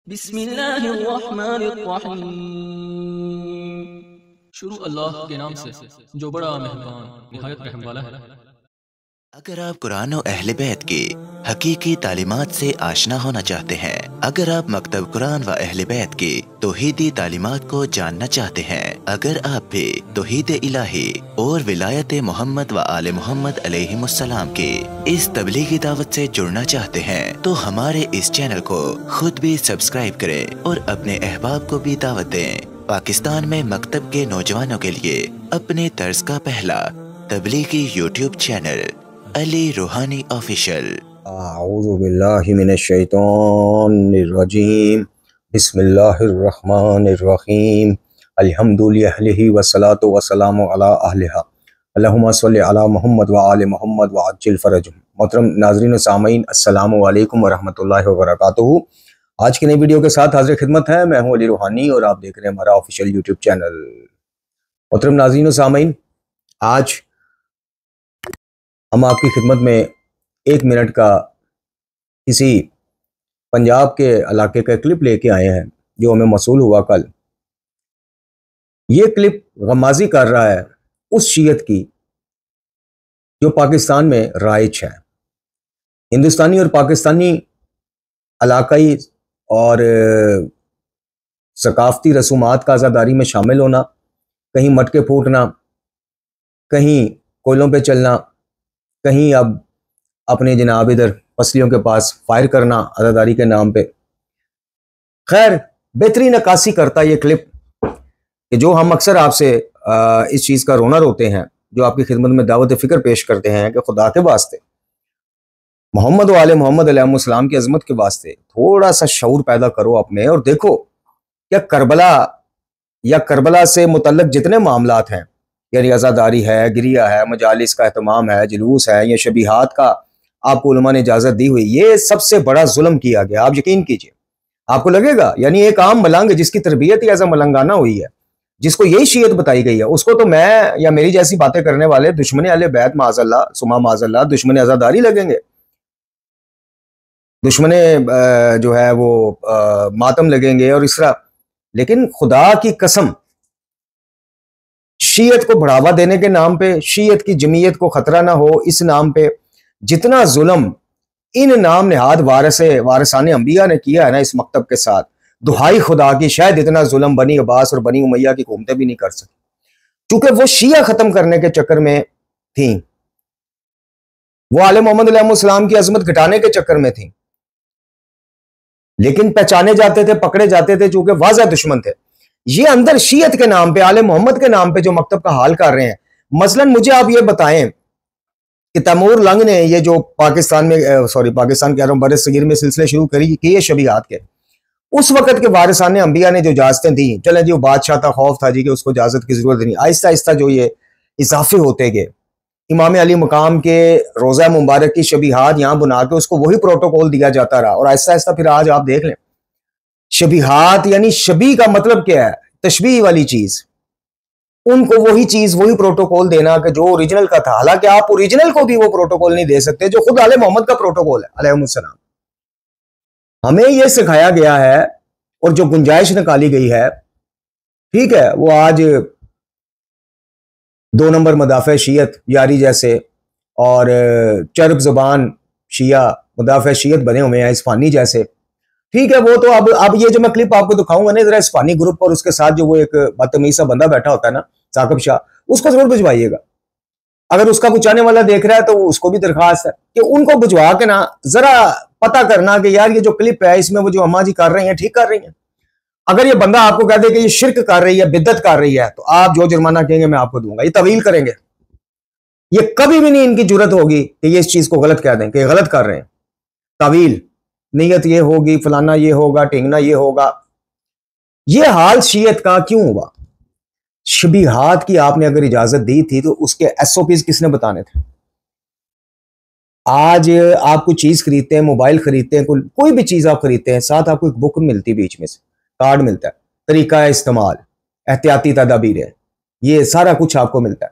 बिस्मिल्लाहिर्रहमानिर्रहीम। शुरू अल्लाह के नाम से जो बड़ा मेहरबान निहायत रहम वाला है। अगर आप कुरान और अहले बैत की हकीकी तालीमात से आशना होना चाहते हैं, अगर आप मकतब कुरान व अहले बैत की तौहीदी तालीमात को जानना चाहते हैं, अगर आप भी तौहीद इलाही और विलायत मोहम्मद व आले मोहम्मद अलैहिमुस्सलाम की इस तबलीगी दावत से जुड़ना चाहते हैं, तो हमारे इस चैनल को खुद भी सब्सक्राइब करें और अपने अहबाब को भी दावत दें। पाकिस्तान में मकतब के नौजवानों के लिए अपने तर्ज का पहला तबलीगी यूट्यूब चैनल अली रूहानी ऑफिशियल। आऊज़ु बिल्लाहि मिनश शैतानिर्रजीम। बिस्मिल्लाहिर्रहमानिर्रहीम। अल्हम्दुलिल्लाहि वस्सलातु वस्सलामु अला अहलिहा। अल्लाहुम्मा सल्लि अला मोहम्मद व आले मोहम्मद व अज्जिल फरजहुम। मोहतरम नाज़रीन व सामीन, अस्सलामु अलैकुम व रहमतुल्लाहि व बरकातुहू। आज की नई वीडियो के साथ हाजिर खिदमत है। मैं हूँ अली रूहानी और आप देख रहे हैं हमारा ऑफिशियल यूट्यूब चैनल। मोहतरम नाज़रीन व सामीन, आज हम आपकी खिदमत में 1 मिनट का किसी पंजाब के इलाके का क्लिप लेके आए हैं जो हमें मौसूल हुआ कल। ये क्लिप गमाजी कर रहा है उस शीयत की जो पाकिस्तान में राइज है। हिंदुस्तानी और पाकिस्तानी इलाकाई और सकाफती रसूमात का आज़ादारी में शामिल होना, कहीं मटके फूटना, कहीं कोयलों पे चलना, कहीं अब अपने जनाब इधर पसलियों के पास फायर करना आज़ादारी के नाम पे। खैर, बेहतरीन अक्कासी करता ये क्लिप कि जो हम अक्सर आपसे इस चीज़ का रोना रोते हैं, जो आपकी खिदमत में दावत फ़िक्र पेश करते हैं कि खुदा के वास्ते, मोहम्मद वाले मोहम्मद अलैहिस्सलाम की अजमत के वास्ते थोड़ा सा शऊर पैदा करो अपने, और देखो क्या करबला या करबला से मुतल्लक जितने मामलात हैं, यानी आज़ादारी है, गिरिया है, मजालिस का एहतमाम है, जुलूस है, या शबीहात का आपको उलमा ने इजाज़त दी हुई, ये सबसे बड़ा जुल्म किया गया। आप यकीन कीजिए, आपको लगेगा यानी एक आम मलंग जिसकी तरबियत ही ऐसा मलंगाना हुई है, जिसको यही शीयत बताई गई है, उसको तो मैं या मेरी जैसी बातें करने वाले दुश्मन अहले बैत माज़अल्लाह सुमा माज़अल्लाह दुश्मन आज़ादारी लगेंगे, दुश्मन जो है वो मातम लगेंगे और इस तरह। लेकिन खुदा की कसम, शीयत को बढ़ावा देने के नाम पे, शीयत की जमीयत को खतरा ना हो इस नाम पे, जितना जुल्म इन नाम नेहाद वारिसाने अंबिया ने किया है ना इस मकतब के साथ, दुहाई खुदा की शायद इतना जुल्म बनी अब्बास और बनी उमैया की हुकूमतें भी नहीं कर सकी, क्योंकि वो शिया खत्म करने के चक्कर में थी, वो आले मोहम्मद अलैहिस्सलाम की अजमत घटाने के चक्कर में थी। लेकिन पहचाने जाते थे, पकड़े जाते थे, चूंकि वाज़ह दुश्मन थे। ये अंदर शीयत के नाम पे, आले मोहम्मद के नाम पे जो मकतब का हाल कर रहे हैं। मसलन मुझे आप ये बताएं कि तैमूर लंग ने ये जो पाकिस्तान में पाकिस्तान कह रहा हूं, बरसगीर में सिलसिले शुरू किए शबीहात के, उस वक्त के वारिसाने अंबिया ने जो इजाजतें दी, चले जी वो बादशाह था, खौफ था जी कि उसको इजाजत की जरूरत नहीं, आहिस्ता आहिस्ता जो ये इजाफे होते गए, इमाम अली मकाम के रोज़ा मुबारक की शबीहात यहाँ बुना के उसको वही प्रोटोकॉल दिया जाता रहा, और आहिस्ता आहिस्ता फिर आज आप देख लें शबीहात, यानी शबी का मतलब क्या है, तशबीह वाली चीज, उनको वही चीज वही प्रोटोकॉल देना कि जो ओरिजिनल का था। हालांकि आप ओरिजिनल को भी वो प्रोटोकॉल नहीं दे सकते जो खुद आले मोहम्मद का प्रोटोकॉल है अलैहिस्सलाम। हमें यह सिखाया गया है और जो गुंजाइश निकाली गई है, ठीक है, वो आज 2 नंबर मदाफ़े शीयत यारी जैसे और चरब जुबान शिया मुदाफ़े शीयत बने हुए हैं, इस्फानी जैसे, ठीक है। वो तो अब ये जो मैं क्लिप आपको दिखाऊंगा ना, जरा इस्फानी ग्रुप और उसके साथ जो वो एक बदतमीज सा बंदा बैठा होता है ना, साकिब शाह, उसको जरूर भिजवाइएगा। अगर उसका कुछ आने वाला देख रहा है तो उसको भी दरखास्त है कि उनको भिजवा के ना जरा पता करना कि यार ये जो क्लिप है इसमें वो जो अम्मा जी कर रही हैं ठीक कर रही हैं। अगर ये बंदा आपको कह दे कि ये शिरक कर रही है, बिद्दत कर रही है, तो आप जो जुर्माना कहेंगे मैं आपको दूंगा। ये तवील करेंगे, ये कभी भी नहीं इनकी जरूरत होगी कि ये इस चीज को गलत कह दें कि गलत कर रहे हैं। तवील नीयत ये होगी, फलाना ये होगा, टेंगना ये होगा। ये हाल शीयत का क्यों हुआ? शबीहात की आपने अगर इजाजत दी थी तो उसके एसओपीज किसने बताने थे? आज आप कोई चीज खरीदते हैं, मोबाइल खरीदते हैं, कोई भी चीज आप खरीदते हैं, साथ आपको एक बुक मिलती है, बीच में से कार्ड मिलता है, तरीका इस्तेमाल, एहतियाती तदाबीर, ये सारा कुछ आपको मिलता है।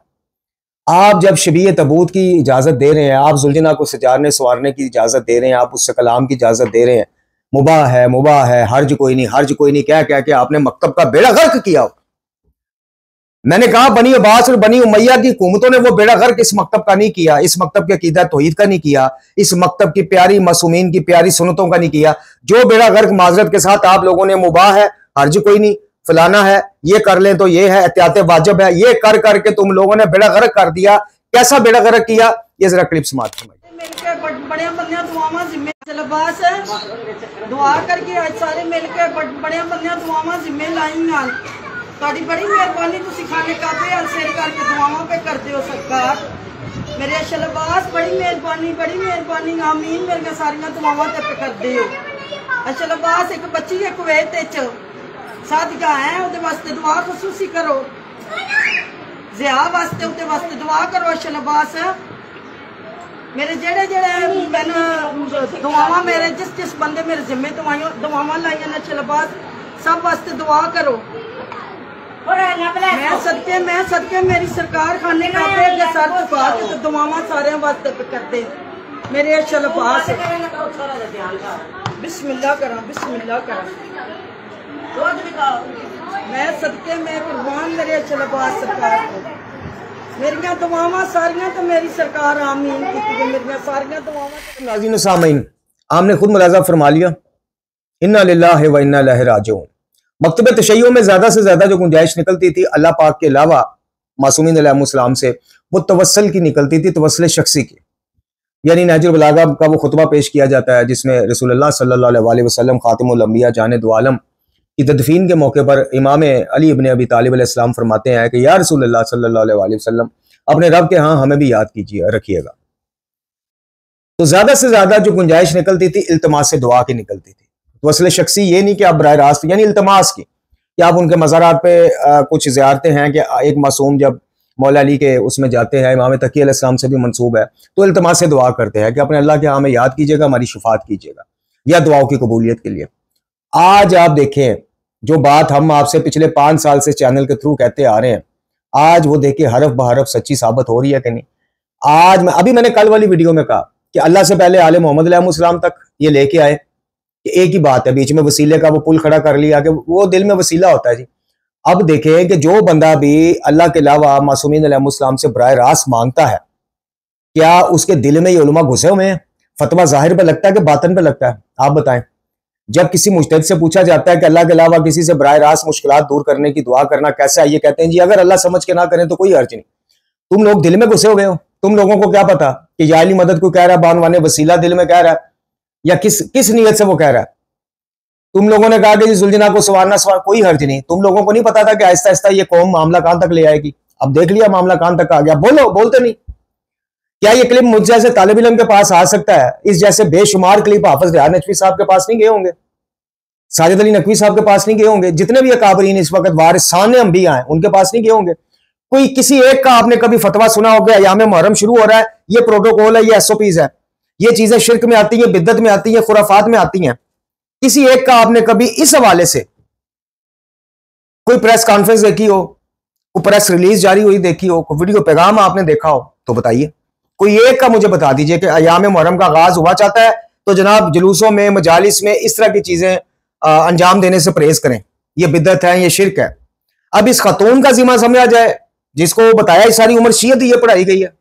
आप जब शबीह तबूत की इजाजत दे रहे हैं, आप जुलजना को सजारने संवारने की इजाजत दे रहे हैं, आप उससे कलाम की इजाजत दे रहे हैं, मुबाह है, मुबाह है, हर्ज कोई नहीं, हर्ज कोई नहीं, क्या क्या क्या आपने मकतब का बेड़ा गर्क किया। मैंने कहा बनी अब्बास और बनी उमैया की हुकूमतों ने वो बेड़ा गर्क इस मकतब का नहीं किया, इस मकतब के अकीदा तौहीद का नहीं किया, इस मकतब की प्यारी मासूमीन की प्यारी सुन्नतों का नहीं किया। जो बेड़ा गर्क माजरत के साथ आप लोगों ने मुबाह है, हर्ज कोई नहीं, फलाना है, ये कर लें तो ये है, एहतियात वाजिब है, ये कर करके तुम लोगों ने बेड़ा गर्क कर दिया। कैसा बेड़ा गर्क किया, ये जरा क्लिप समाप्त फरमाइए। बड़े बंदियां दुआवां जिम्मे लबास दुआ करके आज सारे मिलके बड़े बंदियां दुआवां जिम्मे लाईयां। ਤੁਹਾਡੀ बड़ी मेहरबानी, तुसी खाने काबे हल सिर करके दुआवां पे करते हो सरकार। मेरे अशलबास बड़ी मेहरबानी आमीन। मेरिया सारियां दुआवां ते करते हो। अशलबास एक बच्ची है कुवैत च सादिका है, ਉਹਦੇ वास्ते दुआ खसूसी करो, ज़िया वास्ते ਉਹਦੇ वास्ते दुआ करो। अशलबास मेरे जेड़े मैंने दुआवां मेरे जिस बंदे मेरे जिम्मे दुआवां लाइया ने अशलबास सब वास्ते दुआ करो। मैं सदके मेरी सरकार खाने का सर झुका के तो दुआवां सारे वास्ते करते मेरे अशलबास। बिस्मिल्लाह करा मैं सदके मैं कुर्बान मेरे अशलबास सरकार को। मेरिया दुआवां सारियां तो मेरी सरकार आमीन की। मेरिया सारियां दुआवां। नाज़रीन सामीन, आपने खुद मुलाज़ा फरमा लिया, इन्ना लिल्लाहि व इन्ना इलैहि राजिऊन। मकतब तशय्युअ में ज्यादा से ज्यादा जो गुंजाइश निकलती थी अल्लाह पाक के अलावा मासूमीन अलैहिस्सलाम से, वो तवस्सुल की निकलती थी, तवस्सुल शख्सी की। यानी नहजुल बलागा का वो खुतबा पेश किया जाता है जिसमें रसूलुल्लाह सल्लल्लाहु अलैहि वसल्लम खातिमुल अंबिया जाने दो आलम की तदफीन के मौके पर इमाम अली इब्न अबी तालिब अलैहिस्सलाम फरमाते हैं कि या रसूलुल्लाह सल्लल्लाहु अलैहि वसल्लम, अपने रब के यहाँ हमें भी याद कीजिए, रखिएगा। तो ज्यादा से ज्यादा जो गुंजाइश निकलती थी इल्तमास से दुआ की निकलती थी। वसल शख्सी ये नहीं कि आप बराह रास्त यानी इल्तमास की कि आप उनके मज़ारात पे कुछ ज़ियारतें हैं कि एक मासूम जब मौला अली के उसमें जाते हैं, इमाम तकी अलैहिस्सलाम से भी मंसूब है, तो इल्तमास से दुआ करते हैं कि अपने अल्लाह के यहाँ हमें याद कीजिएगा, हमारी शफात कीजिएगा या दुआओं की कबूलियत के लिए। आज आप देखें जो बात हम आपसे पिछले 5 साल से चैनल के थ्रू कहते आ रहे हैं, आज वो देखिए हरफ बहरफ सच्ची साबित हो रही है कि नहीं। आज मैंने कल वाली वीडियो में कहा कि अल्लाह से पहले आले मोहम्मद अलैहिस्सलाम तक ये लेके आए, एक ही बात है, बीच में वसीले का वो पुल खड़ा कर लिया कि वो दिल में वसीला होता है जी। अब देखें कि जो बंदा भी अल्लाह के अलावा मासूमीन अलैहिस्सलाम से बराह रास्त मांगता है, क्या उसके दिल में ये उलमा घुसे हुए हैं? फतवा जाहिर पे लगता है कि बातन पे लगता है? आप बताएं। जब किसी मुज्तहिद से पूछा जाता है कि अल्लाह के अलावा किसी से बराह रास्त मुश्किलात दूर करने की दुआ करना कैसा है, ये कहते हैं जी अगर अल्लाह समझ के ना करें तो कोई अर्ज नहीं। तुम लोग दिल में घुसे हुए हो, तुम लोगों को क्या पता कि जायली मदद को कह रहा है, बानवाने वसीला दिल में कह रहा है या किस नीयत से वो कह रहा है। तुम लोगों ने कहा कि जुलजना को सवारना कोई हर्ज नहीं। तुम लोगों को नहीं पता था कि आहिस्ता आहिस्ता ये कौम मामला कहां तक ले आएगी। अब देख लिया मामला कहां तक आ गया। बोलते नहीं। क्या ये क्लिप मुझ जैसे तालिब इल्म के पास आ सकता है? इस जैसे बेशुमार क्लिप हाफिज रियाज नकवी साहब के पास नहीं गए होंगे, साजिद अली नकवी साहब के पास नहीं गए होंगे, जितने भी अकाबरीन इस वक्त वारिसान अंबिया हैं उनके पास नहीं गए होंगे। कोई किसी एक का आपने कभी फतवा सुना होगा अयाम मुहर्रम शुरू हो रहा है, ये प्रोटोकॉल है, ये एसओपीज है, ये चीजें शिर्क में आती है, बिद्दत में आती है, खुराफात में आती हैं। किसी एक का आपने कभी इस हवाले से कोई प्रेस कॉन्फ्रेंस देखी हो, कोई प्रेस रिलीज जारी हुई देखी हो, कोई वीडियो पैगाम आपने देखा हो तो बताइए। कोई एक का मुझे बता दीजिए कि अयाम मुहर्रम का आगाज हुआ चाहता है तो जनाब जुलूसों में, मजालिस में इस तरह की चीजें अंजाम देने से परहेज करें, ये बिद्दत है, ये शिर्क है। अब इस खतून का जिम्मा समझा जाए जिसको बताया सारी उम्र शीयत ये पढ़ाई गई है,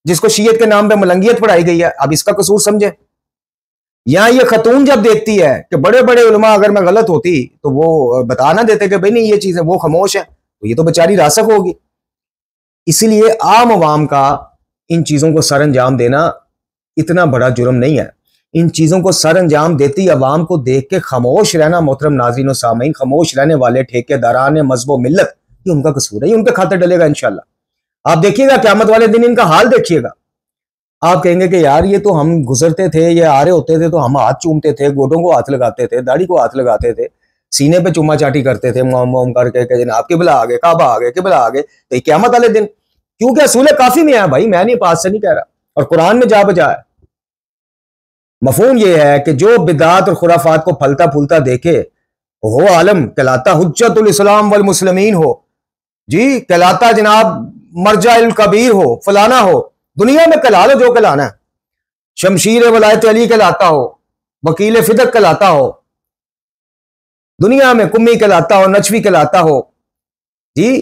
जिसको शीयत के नाम पे मलंगियत पढ़ाई गई है, अब इसका कसूर समझे। यहां ये खतून जब देखती है कि बड़े बड़े उलमा अगर मैं गलत होती तो वो बता ना देते कि भाई नहीं ये चीजें, वो खामोश है, तो ये तो बेचारी रासक होगी। इसीलिए आम अवाम का इन चीजों को सर अंजाम देना इतना बड़ा जुर्म नहीं है। इन चीजों को सर अंजाम देती अवाम को देख के खामोश रहना, मोहतरम नाज़रीन और सामीन, खामोश रहने वाले ठेकेदारान मज़हब व मिल्लत, ये उनका कसूर है, ये उनके खाते डलेगा इंशाल्लाह। आप देखिएगा क़यामत वाले दिन इनका हाल देखिएगा। आप कहेंगे कि यार ये तो हम गुजरते थे, ये आ रहे होते थे तो हम हाथ चूमते थे, गोडों को हाथ लगाते थे, दाढ़ी को हाथ लगाते थे, सीने पे चुम्मा चाटी करते थे मोम करके कि जनाब किबला आ गए, काबा आ गए, किबला आ गए। तो क़यामत वाले दिन क्योंकि असूल काफी में है भाई, मैं नहीं पास से नहीं कह रहा, और कुरान में जा बजा है। मफहूम ये है कि जो बिदात और खुराफात को फलता फूलता देखे वो आलम कहलाता हुज्जतुल इस्लाम वल मुस्लिमीन हो जी, कहलाता जनाब मरजाइल कबीर हो, फलाना हो, दुनिया में कहला लो जो कहलाना है, शमशीर वलायत अली कहलाता हो, वकील फिदक कहलाता हो, दुनिया में कुम्मी कहलाता हो, नचवी कहलाता हो जी,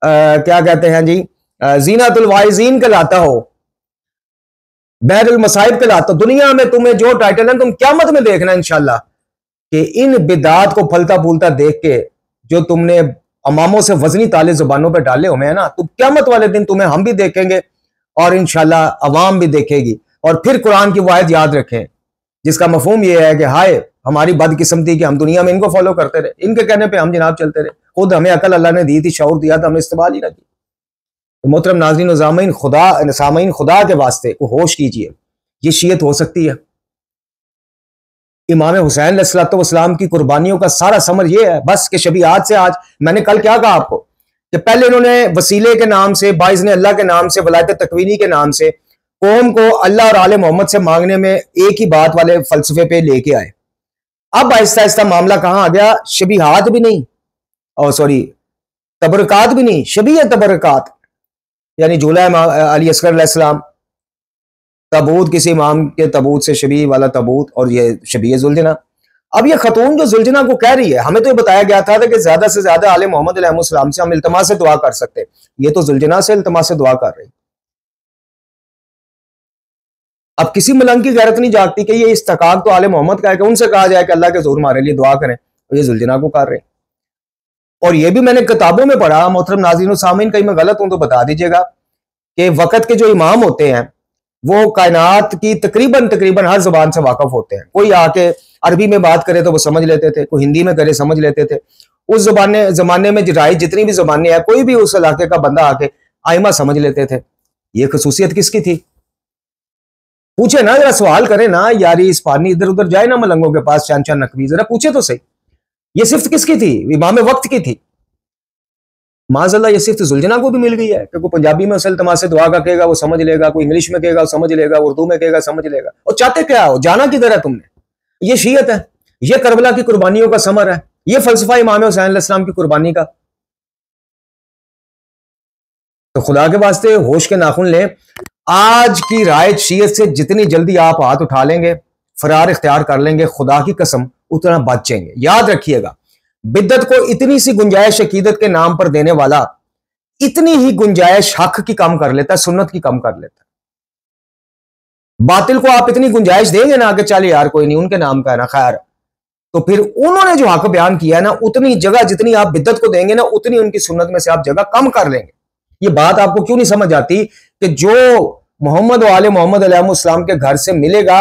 क्या कहते हैं जी, जीनतुल वाइजीन कहलाता हो, बैरुल मसाइब कहलाता हो, दुनिया में तुम्हें जो टाइटल है तुम क़यामत में देखना इंशाल्लाह कि इन बिदात को फलता फूलता देख के जो तुमने अमामों से वजनी ताले जुबानों पे डाले हुए हैं ना, तो क़यामत वाले दिन तुम्हें हम भी देखेंगे और इंशाल्लाह अवाम भी देखेगी। और फिर कुरान की वो आयत याद रखें जिसका मफहूम ये है कि हाय हमारी बदकिस्मती कि हम दुनिया में इनको फॉलो करते रहे, इनके कहने पे हम जनाब चलते रहे। खुद हमें अकल अल्लाह ने दी थी, शऊर दिया था, हमने इस्तेमाल ही ना की। तो मोहतरम नाज़रीन व सामीन, खुदा के वास्ते को होश कीजिए, ये शियत हो सकती है। इमाम हुसैन अलैहिस्सलाम की कुर्बानियों का सारा समर ये है बस कि शबी आज से आज, मैंने कल क्या कहा आपको कि पहले इन्होंने वसीले के नाम से, बाइज़्न अल्लाह के नाम से, वलायत तकवीनी के नाम से कौम को अल्लाह और आले मोहम्मद से मांगने में एक ही बात वाले फलसफे पे लेके आए। अब आहिस्ता आहिस्ता मामला कहां आ गया, शबीहात भी नहीं, और सॉरी तबरकात भी नहीं, शबीह तबरकात, यानी झूला अली असगर अलैहिस्सलाम, तबूत किसी इमाम के तबूत से शबीह वाला तबूत, और ये शबीह जुलजना। अब ये खतून जो जुलजना को कह रही है, हमें तो ये बताया गया था कि ज्यादा से ज्यादा आले मोहम्मद अलैहिस्सलाम से हम इल्तिमा से दुआ कर सकते, ये तो जुलजना से इल्तिमा से दुआ कर रही। अब किसी मलंग की गैरत नहीं जागती कि ये इस्तकाक तो आले मोहम्मद का है कि उनसे कहा जाए कि अल्लाह के ज़ोर हमारे लिए दुआ करें, तो ये जुलजना को कर रहे हैं। और ये भी मैंने किताबों में पढ़ा, मोहतरम नाज़रीन व सामीन, कहीं मैं गलत हूं तो बता दीजिएगा, कि वक़्त के जो इमाम होते हैं वो कायनात की तकरीबन हर जुबान से वाकफ होते हैं। कोई आके अरबी में बात करे तो वो समझ लेते थे, कोई हिंदी में करे समझ लेते थे। उस जमाने में राय जितनी भी जबानें हैं, कोई भी उस इलाके का बंदा आके आइमा समझ लेते थे। ये खसूसियत किसकी थी? पूछे ना, जरा सवाल करे ना, यारी इस पानी इधर उधर जाए ना मलंगों के पास, चांद चांद नकवी, जरा पूछे तो सही, ये सिर्फ किसकी थी? इमाम वक्त की थी। माज़अल्लाह ये सिर्फ जुलजना को भी मिल गई है कि कोई पंजाबी में उसे इल्तिमा से दुआ का कहेगा वो समझ लेगा, कोई इंग्लिश में कहेगा वो समझ लेगा, उर्दू में कहेगा समझ लेगा। और चाहते क्या हो, जाना किधर है तुमने? ये शियत है, ये करबला की कुर्बानियों का समर है, ये फलसफा इमाम हुसैन अलैहिस्सलाम की कुर्बानी का। तो खुदा के वास्ते होश के नाखून लें। आज की राय शियत से जितनी जल्दी आप हाथ उठा लेंगे, फरार इख्तियार कर लेंगे, खुदा की कसम उतना बचेंगे। याद रखिएगा, बिद्दत को इतनी सी गुंजाइश अकीदत के नाम पर देने वाला इतनी ही गुंजाइश हक की कम कर लेता है, सुन्नत की कम कर लेता है। बातिल को आप इतनी गुंजाइश देंगे ना कि चल यार कोई नहीं, उनके नाम का है ना, खैर, तो फिर उन्होंने जो हक बयान किया है ना, उतनी जगह जितनी आप बिद्दत को देंगे ना, उतनी उनकी सुन्नत में से आप जगह कम कर लेंगे। ये बात आपको क्यों नहीं समझ आती कि जो मोहम्मद व आले मोहम्मद अलैहिस्सलाम के घर से मिलेगा,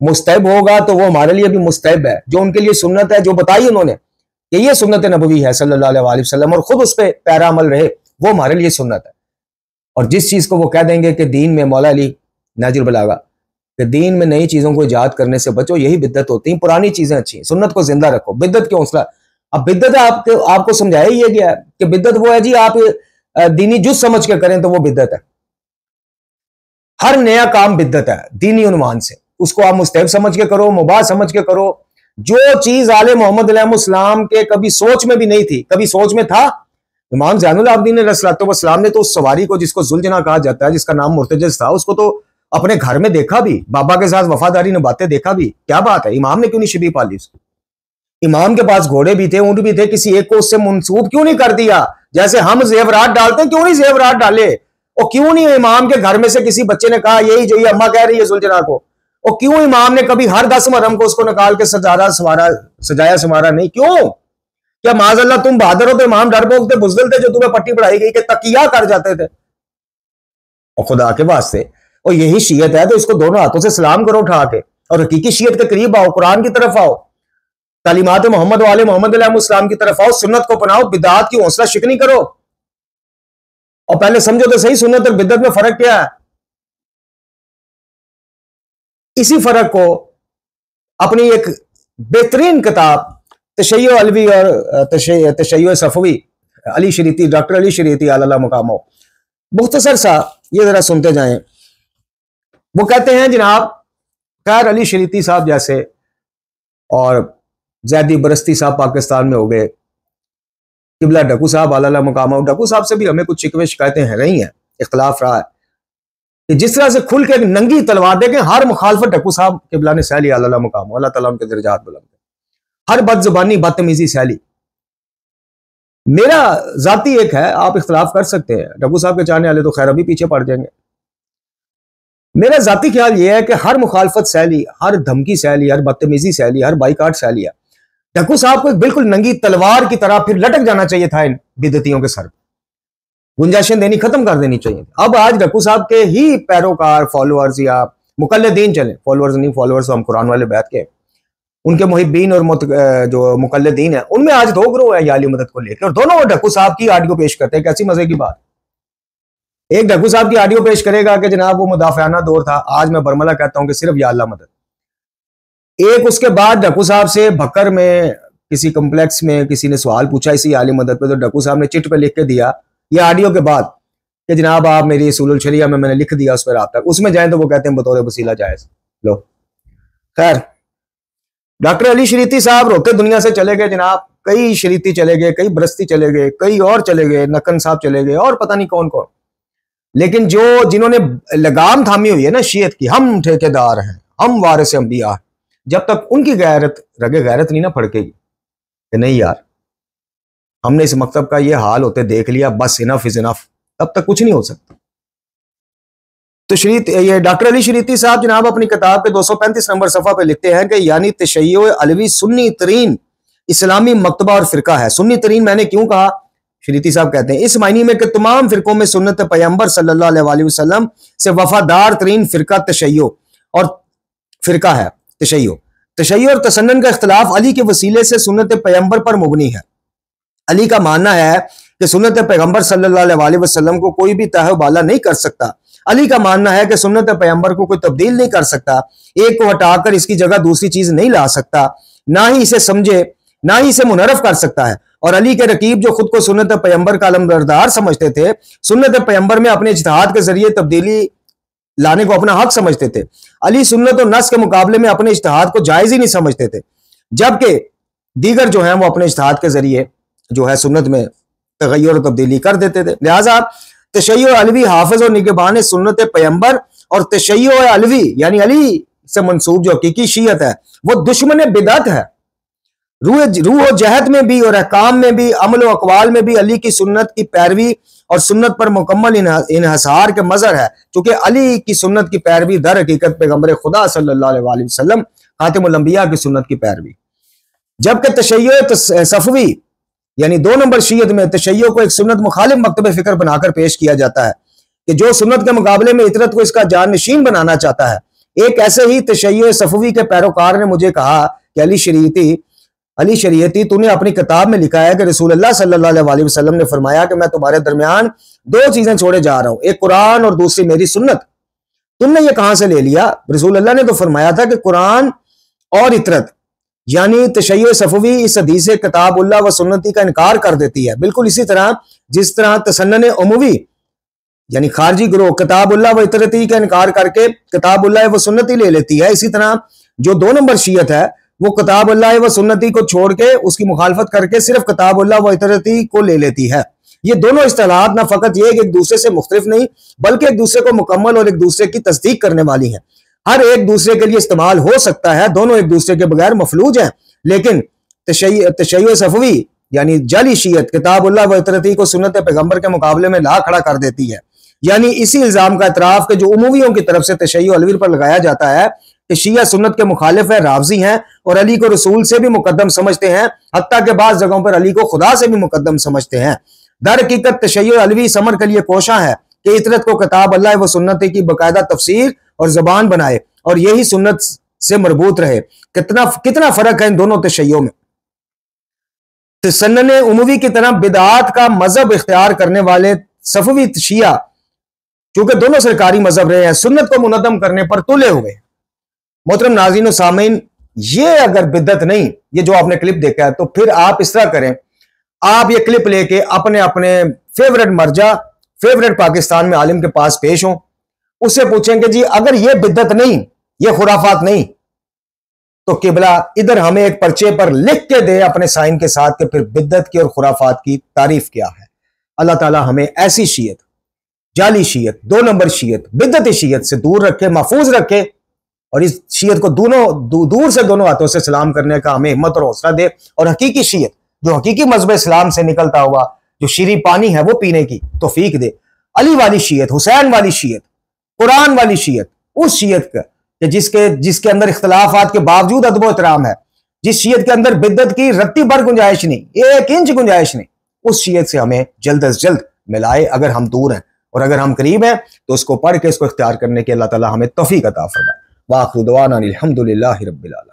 मुस्तहब होगा, तो वो हमारे लिए भी मुस्तहब है। जो उनके लिए सुन्नत है, जो बताई उन्होंने कि ये सुन्नत नबवी है सल्लल्लाहु अलैहि वसल्लम, और खुद उस पर पैरा अमल रहे, वो हमारे लिए सुन्नत है। और जिस चीज को वो कह देंगे कि दीन में, मौला अली नाजिर बलागा, कि दीन में नई चीजों को इजाद करने से बचो, यही बिद्दत होती है। पुरानी चीजें अच्छी, सुन्नत को जिंदा रखो, बिद्दत क्यों हौसला। अब बिद्दत आपको समझाया ही गया है कि बिद्दत वो है जी, आप दीनी जुज समझ के करें तो वो बिद्दत है। हर नया काम बिद्दत है दीनी उन्वान से, उसको आप मुस्तहब समझ के करो, मुबाह समझ के करो। जो चीज आले मोहम्मद अलैहिस्सलाम के कभी सोच में भी नहीं थी, कभी सोच में था, इमाम ज़ैनुल आबिदीन अलैहिस्सलाम ने तो उस सवारी को, जिसको जुलजना कहा जाता है, जिसका नाम मुर्तजिज़ था, उसको तो अपने घर में देखा भी, बाबा के साथ वफादारी निभाते देखा भी। क्या बात है, इमाम ने क्यों नहीं शबीह पाली उसकी? इमाम के पास घोड़े भी थे, ऊंट भी थे, किसी एक को उससे मुनसूब क्यों नहीं कर दिया? जैसे हम जेवरात डालते हैं, क्यों नहीं जेवरात डाले? और क्यों नहीं इमाम के घर में से किसी बच्चे ने कहा यही जो ये अम्मा कह रही है जुलजना को? और क्यों इमाम ने कभी हर 10 मुहर्रम को उसको निकाल के सजाया संवारा नहीं? क्यों? क्या माज़अल्लाह तुम बहादुर हो तो इमाम डरपोक थे, बुज़दिल थे, जो तुम्हें पट्टी पढ़ाई गई कि तकिया कर जाते थे? और खुदा के वास्ते, और यही शियत है तो इसको दोनों हाथों से सलाम करो उठा के, और हकीकी शियत के करीब आओ, कुरान की तरफ आओ, तालीमात मोहम्मद वाले मोहम्मद अलैहिस्सलाम की तरफ आओ, सुन्नत को अपनाओ, बिदात की हौसला शिकनी करो। और पहले समझो तो सही, सुन्नत और बिद्दत में फर्क क्या है। इसी फर्क को अपनी एक बेहतरीन किताब तशय्यो अलवी और तशय्यो सफवी, अली शरीती, डॉक्टर अली शरीती आला मुकामो, मुख्तसर सा ये जरा सुनते जाएं। वो कहते हैं जनाब, खैर अली शरीती साहब जैसे और जैदी बरस्ती साहब पाकिस्तान में हो गए, किबला डकू साहब आला मुकामो, डकू साहब से भी हमें कुछ शिकवे शिकायतें हैं रही हैं, इख्तलाफ रहा है। कि जिस तरह से खुल के एक नंगी तलवार देखें, हर मुखालफत ढक्कू साहब किबला ने सह लिया, अल्लाह मुकाम, अल्लाह ताला उनके दर्जात बुलंद, हर बदजुबानी बदतमीजी सह ली। मेरा जाती एक है, आप इख्तलाफ कर सकते हैं, ढक्कू साहब के चाहने वाले तो खैर अभी पीछे पड़ जाएंगे। मेरा जाती ख्याल यह है कि हर मुखालफत सह ली, हर धमकी सह ली, हर बदतमीजी सह ली, हर बाइकाट सह लिया। ढक्कू साहब को बिल्कुल नंगी तलवार की तरह फिर लटक जाना चाहिए था इन बिदतियों के सर, गुंजाइशें देनी खत्म कर देनी चाहिए। अब आज ढक्कू साहब के ही पैरोकार, फॉलोअर्स या मुकल्लिदीन चले, फॉलोअर्स नहीं, फॉलोअर्स तो हम कुरान वाले बैत के, उनके मुहिब्बीन और जो मुकल्लिदीन है, उनमें आज दो ग्रोह है याली मदद को लेकर, और दोनों ढक्कू साहब की ऑडियो पेश करते हैं। कैसी मजे की बात। एक ढक्कू साहब की ऑडियो पेश करेगा कि जनाब वो मुदाफियाना दौर था, आज मैं बरमला कहता हूं कि सिर्फ या अल्लाह मदद। एक उसके बाद ढक्कू साहब से भक्कर में किसी कम्प्लेक्स में किसी ने सवाल पूछा इसी आली मदद पे, तो ढक्कू साहब ने चिट पे लिख के दिया ये ऑडियो के बाद कि जनाब आप मेरी उसूलुल शरिया में मैंने लिख दिया उस पर आप तक, उसमें जाए तो वो कहते हैं बतौर वसीला जायज। लो खैर, डॉक्टर अली शरीती साहब रोते दुनिया से चले गए जनाब, कई शरीती चले गए, कई बरस्ती चले गए, कई और चले गए, नकन साहब चले गए, और पता नहीं कौन कौन। लेकिन जो जिन्होंने लगाम थामी हुई है ना शीयत की, हम ठेकेदार हैं, हम वारिस अंबिया, जब तक उनकी गैरत रगे गैरत नहीं ना फड़केगी कि नहीं यार हमने इस मकतब का ये हाल होते देख लिया, बस इनफ इज इनफ, तब तक कुछ नहीं हो सकता। तो ये डॉक्टर अली शरीती साहब जनाब अपनी किताब के 235 नंबर सफा पे लिखते हैं कि यानी तशय्युअ अलवी सुन्नी तरीन इस्लामी मकतबा और फिरका है। सुन्नी तरीन मैंने क्यों कहा, शरीती साहब कहते हैं इस मायने में कि तमाम फिरकों में सुन्नत पैगंबर सल्लल्लाहु अलैहि वसल्लम से वफादार तरीन फिरका तशय्युअ और फिरका है। तशय्युअ और तसन्नुन का इख्तिलाफ अली के वसीले से सुन्नत पैगंबर पर मुबनी है। अली का मानना है कि सुन्नत पैगंबर सल्लल्लाहु अलैहि वसल्लम को कोई भी ताह बाला नहीं कर सकता। अली का मानना है कि सुन्नत पैगंबर को कोई तब्दील नहीं कर सकता, एक को हटाकर इसकी जगह दूसरी चीज नहीं ला सकता, ना ही इसे समझे, ना ही इसे मुनरफ कर सकता है। और अली के रकीब जो खुद को सुन्नत पैगंबर का अलमबरदार समझते थे, सुन्नत पैगंबर में अपने इज्तिहाद के जरिए तब्दीली लाने को अपना हक समझते थे। अली सुन्नत और नस के मुकाबले में अपने इज्तिहाद को जायज ही नहीं समझते थे, जबकि दीगर जो है वो अपने इज्तिहाद के जरिए जो है सुन्नत में तगय्युर और तब्दीली कर देते थे। लिहाजा तशय्युअ अलवी हाफिज और निगहबान सुन्नत पैगंबर और तशय्युअ अलवी यानी अली से मंसूब जो हकीकी शीयत है वो दुश्मन बिदअत है। रूह जहद में भी और अहकाम में भी, अमल और अकवाल में भी अली की सुन्नत की पैरवी और सुन्नत पर मुकम्मल इन्हसार के मजर है, क्योंकि अली की सुन्नत की पैरवी दर हकीकत पैगंबर खुदा सल्लल्लाहु अलैहि वसल्लम खातिमुल अंबिया की सुन्नत की पैरवी। जबकि तशय्युअ सफवी यानी 2 नंबर शीयत में तशय्युअ को एक सुन्नत मुखालिफ मकतब फिक्र बनाकर पेश किया जाता है कि जो सुन्नत के मुकाबले में इतरत को इसका जाननशीन बनाना चाहता है। एक ऐसे ही तशय्युअ सफवी के पैरोकार ने मुझे कहा कि अली शरीयती तूने अपनी किताब में लिखा है कि रसूलुल्लाह सल्लल्लाहु अलैहि वसल्लम ने फरमाया कि मैं तुम्हारे दरमियान 2 चीजें छोड़े जा रहा हूं, एक कुरान और दूसरी मेरी सुन्नत। तुमने ये कहां से ले लिया? रसूलुल्लाह ने तो फरमाया था कि कुरान और इतरत, यानी तशय्युअ सफवी इस हदीस किताबुल्लाह व सुन्नती का इनकार कर देती है। बिल्कुल इसी तरह जिस तरह तसन्नुन उमवी यानी खारजी ग्रोह किताबुल्लाह व इतरती का इनकार करके किताबुल्लाह व सुन्नती ले लेती है, इसी तरह जो 2 नंबर शीयत है वो किताबुल्लाह व सुन्नती को छोड़ के उसकी मुखालफत करके सिर्फ किताबुल्लाह व इतरती को ले लेती है। ये दोनों इस्तिलाहात ना फकत ये कि एक दूसरे से मुख्तलिफ नहीं बल्कि एक दूसरे को मुकम्मल और एक दूसरे की तस्दीक करने वाली है। हर एक दूसरे के लिए इस्तेमाल हो सकता है, दोनों एक दूसरे के बगैर मफलूज हैं। लेकिन तशय्युअ सफवी यानी जाली शीयत किताबुल्लाह व इतरती को सुन्नत पैगंबर के मुकाबले में ला खड़ा कर देती है। यानी इसी इल्जाम का इतराफ के जो उमवियों की तरफ से तशय्युअ अलवी पर लगाया जाता है कि शिया सुन्नत के मुखालिफ है, रावजी हैं और अली को रसूल से भी मुकद्दम समझते हैं, हत्ता के बाद जगहों पर अली को खुदा से भी मुकद्दम समझते हैं। दर हकीकत तशय्युअ अलवी इस अमर के लिए कोशा है कि इतरत को किताब अल्लाह व सुन्नत की बाकायदा तफसीर और जबान बनाए और यही सुन्नत से मरबूत रहे। कितना फर्क है इन दोनों तशय्युओं में। तसन्नुन उमवी की तरह बिदआत का मजहब इख्तियार करने वाले सफवी शिया क्योंकि दोनों सरकारी मजहब रहे हैं, सुन्नत को मुनद्दम करने पर तुले हुए। मोहतरम नाज़रीन व सामीन, ये अगर बिदअत नहीं, ये जो आपने क्लिप देखा है, तो फिर आप इस तरह करें, आप ये क्लिप लेके अपने अपने फेवरेट मर्जा, फेवरेट पाकिस्तान में आलिम के पास पेश हों, उससे पूछें कि जी अगर ये बिदअत नहीं, ये खुराफात नहीं, तो किबला इधर हमें एक पर्चे पर लिख के दे अपने साइन के साथ कि फिर बिदअत की और खुराफात की तारीफ क्या है। अल्लाह ताला हमें ऐसी शीयत जाली शीयत, 2 नंबर शीयत, बिदअत शीयत से दूर रखे, महफूज रखे, और इस शीयत को दूर से दोनों हाथों से सलाम करने का हमें हिम्मत और हौसला दे। और हकीकी शीयत जो हकीकी मजहब इस्लाम से निकलता हुआ जो शीरी पानी है वो पीने की तौफीक दे। अली वाली शीयत, हुसैन वाली शीयत, कुरान वाली शीयत, उस शीयत का जिसके अंदर इख्तलाफात के बावजूद अदब एहतराम है, जिस शीयत के अंदर बिद्दत की रत्ती भर गुंजाइश नहीं, 1 इंच गुंजाइश नहीं, उस शीयत से हमें जल्द अज जल्द मिलाए। अगर हम दूर हैं और अगर हम करीब हैं तो उसको पढ़ के इसको इख्तियार करने के अल्लाह ताला हमें तौफीक अता फरमाए। वाखिर दुआना अनिल हम्दुलिल्लाहि रब्बिल आलमीन।